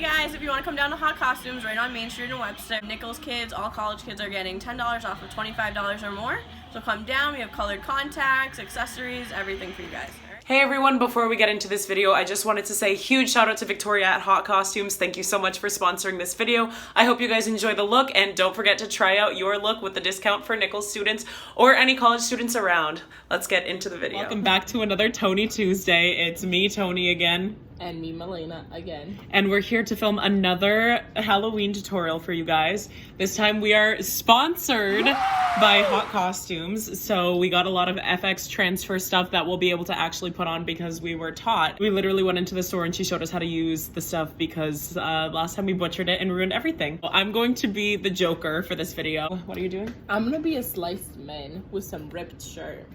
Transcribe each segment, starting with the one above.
Hey guys, if you want to come down to Hot Costumes right on Main Street in Webster, Nichols kids, all college kids are getting $10 off of $25 or more. So come down, we have colored contacts, accessories, everything for you guys. Hey everyone, before we get into this video, I just wanted to say huge shout out to Victoria at Hot Costumes. Thank you so much for sponsoring this video. I hope you guys enjoy the look, and don't forget to try out your look with the discount for Nichols students or any college students around. Let's get into the video. Welcome back to another Toni Tuesday. It's me, Toni, again. And me, Millena, again. And we're here to film another Halloween tutorial for you guys. This time we are sponsored by Hot Costumes. So we got a lot of FX transfer stuff that we'll be able to actually put on because we were taught. We literally went into the store and she showed us how to use the stuff because last time we butchered it and ruined everything. I'm going to be the Joker for this video. What are you doing? I'm gonna be a sliced man with some ripped shirt.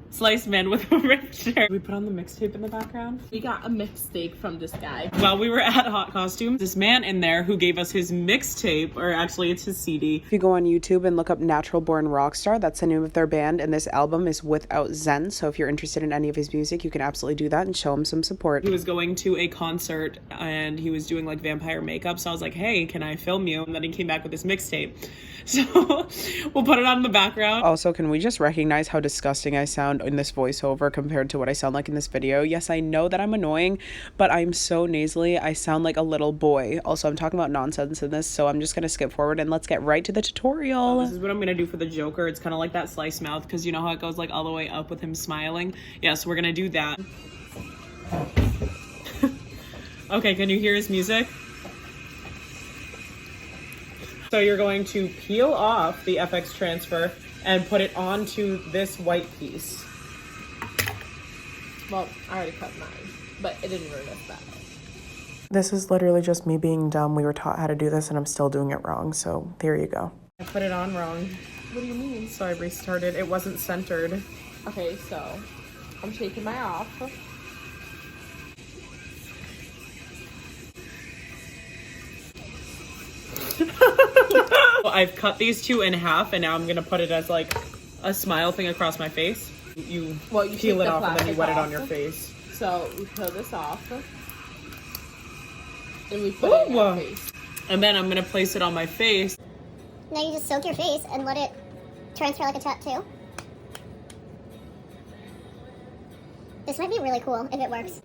Sliced man with a ripped shirt. We put on the mixtape in the background. We got a mixtape from this guy. While we were at Hot Costumes, this man in there who gave us his mixtape, or actually it's his CD. If you go on YouTube and look up Natural Born Rockstar, that's the name of their band, and this album is Without Zen. So if you're interested in any of his music, you can absolutely do that and show him some support. He was going to a concert and he was doing like vampire makeup, so I was like, hey, can I film you? And then he came back with his mixtape. So we'll put it on in the background. Also, can we just recognize how disgusting I sound in this voiceover compared to what I sound like in this video? Yes, I know that I'm annoying, but I'm so nasally. I sound like a little boy. Also, I'm talking about nonsense in this, so I'm just gonna skip forward and let's get right to the tutorial. This is what I'm gonna do for the Joker. It's kind of like that sliced mouth, because you know how it goes like all the way up with him smiling? Yeah, so we're gonna do that. Okay, can you hear his music? So you're going to peel off the FX transfer and put it onto this white piece. Well, I already cut mine, but it didn't ruin us that way. This is literally just me being dumb. We were taught how to do this and I'm still doing it wrong, so there you go. I put it on wrong. What do you mean? So I restarted. It wasn't centered. Okay, so I'm taking my off. I've cut these two in half and now I'm gonna put it as like a smile thing across my face. You peel it off and then you wet it on your face. So we peel this off and we put it in our face. And then I'm gonna place it on my face. Now you just soak your face and let it transfer like a tattoo. This might be really cool if it works.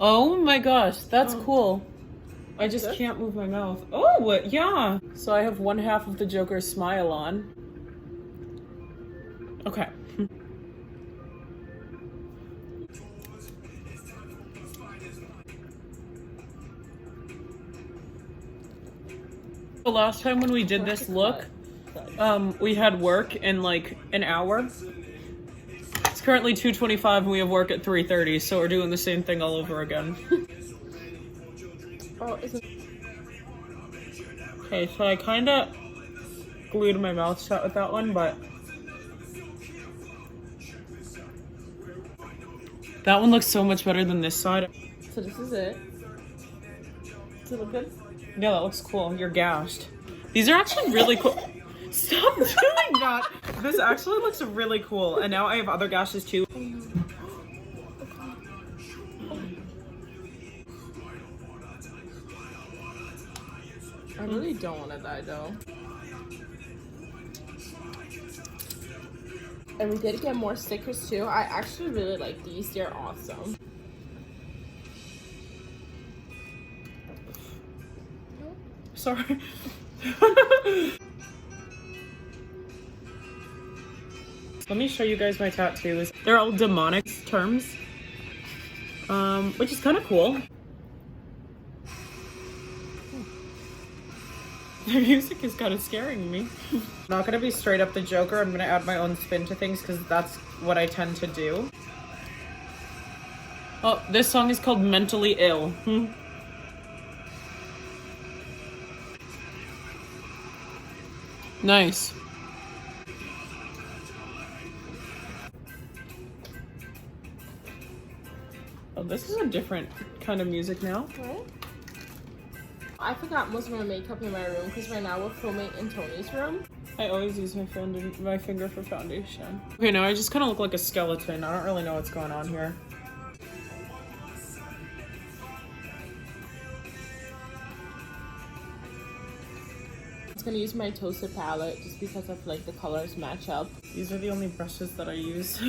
Oh my gosh, that's cool. I just can't move my mouth. Oh, yeah. So I have one half of the Joker's smile on. Okay. The last time when we did this look, we had work in like an hour. It's currently 2:25 and we have work at 3:30, so we're doing the same thing all over again. Okay, so I kind of glued my mouth shut with that one, but that one looks so much better than this side. So this is it. Does it look good? Yeah, that looks cool. You're gashed. These are actually really cool. Stop doing that! This actually looks really cool, and now I have other gashes too. I really don't want to die though. And we did get more stickers too. I actually really like these. They're awesome. Sorry. Let me show you guys my tattoos. They're all demonic terms, which is kind of cool. The music is kind of scaring me. I'm not gonna be straight up the Joker. I'm gonna add my own spin to things because that's what I tend to do. Oh, this song is called Mentally Ill. Nice. Oh, this is a different kind of music now. What? I forgot most of my makeup in my room because right now we're filming in Toni's room. I always use my finger for foundation. Okay, now I just kind of look like a skeleton. I don't really know what's going on here. I'm just gonna use my toasted palette just because I feel like the colors match up. These are the only brushes that I use.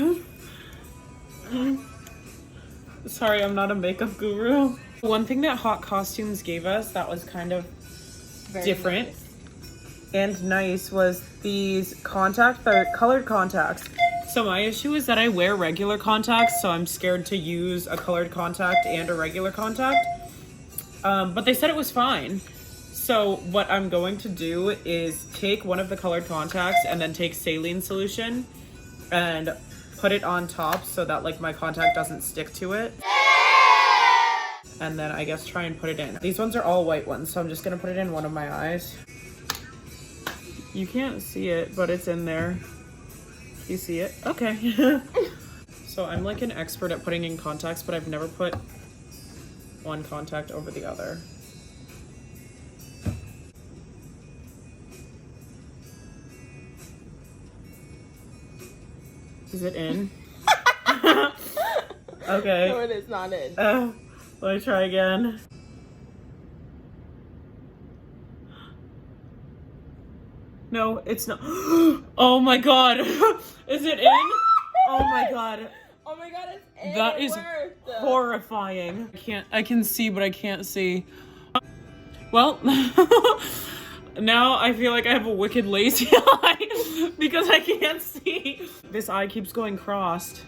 Sorry, I'm not a makeup guru. One thing that Hot Costumes gave us that was kind of very different and nice was these they're colored contacts. So my issue is that I wear regular contacts, so I'm scared to use a colored contact and a regular contact. But they said it was fine. So what I'm going to do is take one of the colored contacts and then take saline solution and put it on top so that like my contact doesn't stick to it. And then I guess try and put it in. These ones are all white ones, so I'm just gonna put it in one of my eyes. You can't see it, but it's in there. You see it? Okay. So I'm like an expert at putting in contacts, but I've never put one contact over the other. Is it in? Okay. No, it is not in. Let me try again. No, it's not. Oh my god. Is it in? Oh my god. Oh my god, it's in. That is horrifying. I can see, but I can't see. Well, now I feel like I have a wicked lazy eye because I can't see. This eye keeps going crossed.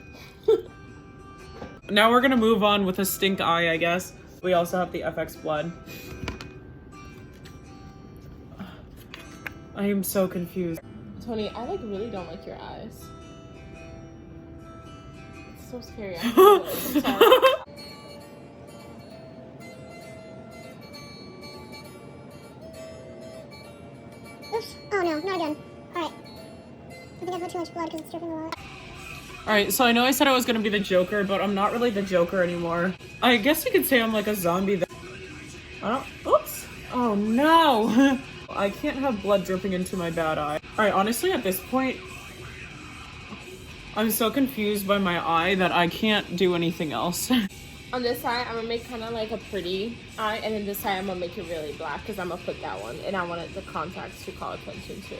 Now we're gonna move on with a stink eye, I guess. We also have the FX blood. I am so confused. Tony, I like really don't like your eyes. It's so scary. I'm sorry. Oops. Oh no, not again. Alright. I think I put too much blood because it's dripping a lot. Alright, so I know I said I was gonna be the Joker, but I'm not really the Joker anymore. I guess you could say I'm like a zombie that oops! Oh no! I can't have blood dripping into my bad eye. Alright, honestly at this point, I'm so confused by my eye that I can't do anything else. On this side, I'm gonna make kind of like a pretty eye, and then this side, I'm gonna make it really black because I'm gonna put that one, and I wanted the contacts to call attention to.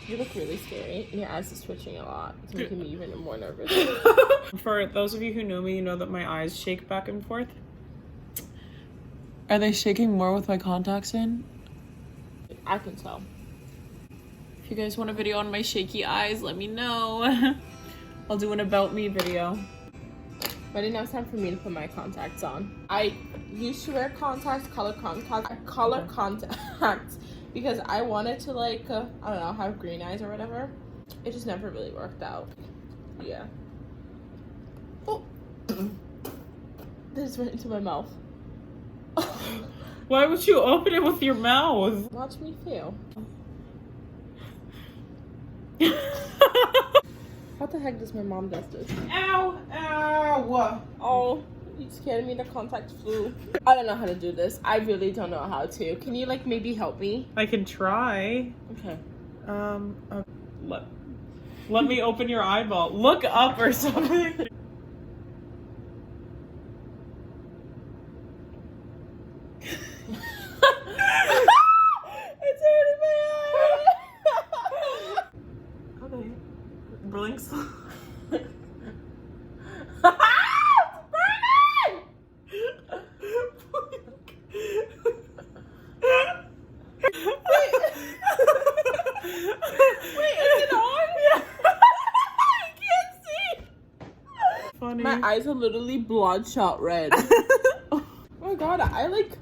You look really scary, and your eyes are twitching a lot. It's making me even more nervous. For those of you who know me, you know that my eyes shake back and forth. Are they shaking more with my contacts in? I can tell. If you guys want a video on my shaky eyes, let me know. I'll do an about me video. But now it's time for me to put my contacts on. I used to wear contacts, color contacts, because I wanted to like, I don't know, have green eyes or whatever. It just never really worked out. Yeah. Oh. This went into my mouth. Why would you open it with your mouth? Watch me fail. What the heck does my mom does this? Ow! Ow! Oh, you scared me. The contact flew. I don't know how to do this. I really don't know how to. Can you like maybe help me? I can try. Okay. Let me open your eyeball. Look up or something. It's hurting my eye. Okay. Blinks. Funny. My eyes are literally bloodshot red. Oh my god, I like...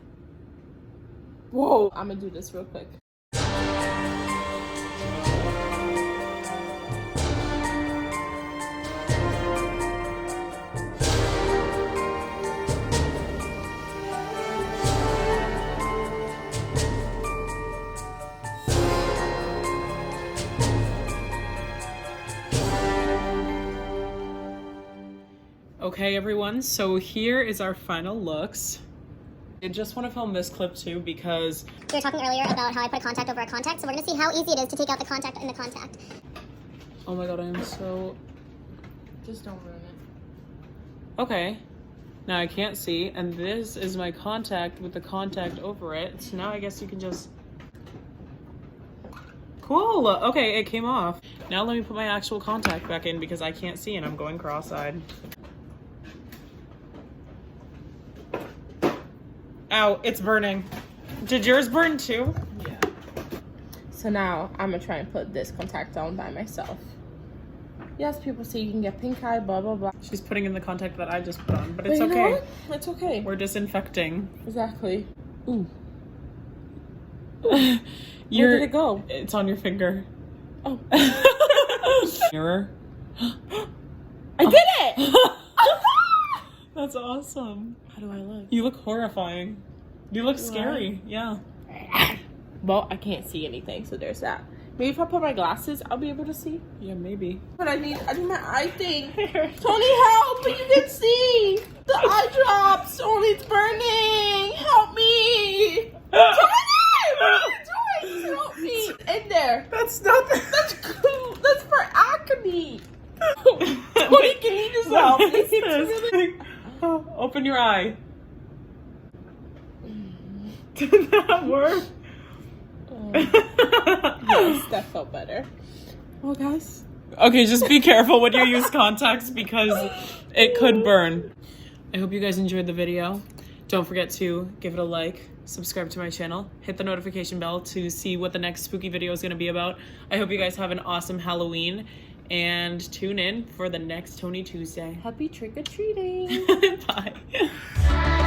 Whoa. I'm gonna do this real quick. Okay, everyone, so here is our final looks. I just want to film this clip too because We were talking earlier about how I put a contact over a contact, so we're gonna see how easy it is to take out the contact in the contact. oh my god, I am so Just don't ruin it. okay. Now I can't see, and this is my contact with the contact over it. So now I guess you can just cool. Okay, it came off. Now let me put my actual contact back in because I can't see and I'm going cross-eyed. Ow, it's burning. Did yours burn too? Yeah. So now I'm gonna try and put this contact on by myself. Yes, people say you can get pink eye, blah blah blah. She's putting in the contact that I just put on, but But it's you know okay. what? It's okay. We're disinfecting. Exactly. Ooh. Where Where did it go? It's on your finger. Oh. Mirror. I did it! That's awesome. How do I look? You look horrifying. You look scary. Yeah. Well, I can't see anything, so there's that. Maybe if I put my glasses, I'll be able to see. Yeah, maybe. But I need my eye thing. Tony, help! But you can see the eye drops. Tony, it's burning. Help me! Tony, what are you doing? Help me! In there. That's not That's cool. That's for acne. Tony, can you just help me? It's really... Open your eye. Did that work? Yes, that felt better. Well, guys. Okay, just be careful when you use contacts because it could burn. I hope you guys enjoyed the video. Don't forget to give it a like, subscribe to my channel, hit the notification bell to see what the next spooky video is going to be about. I hope you guys have an awesome Halloween and tune in for the next Tony Tuesday. Happy trick-or-treating. Bye.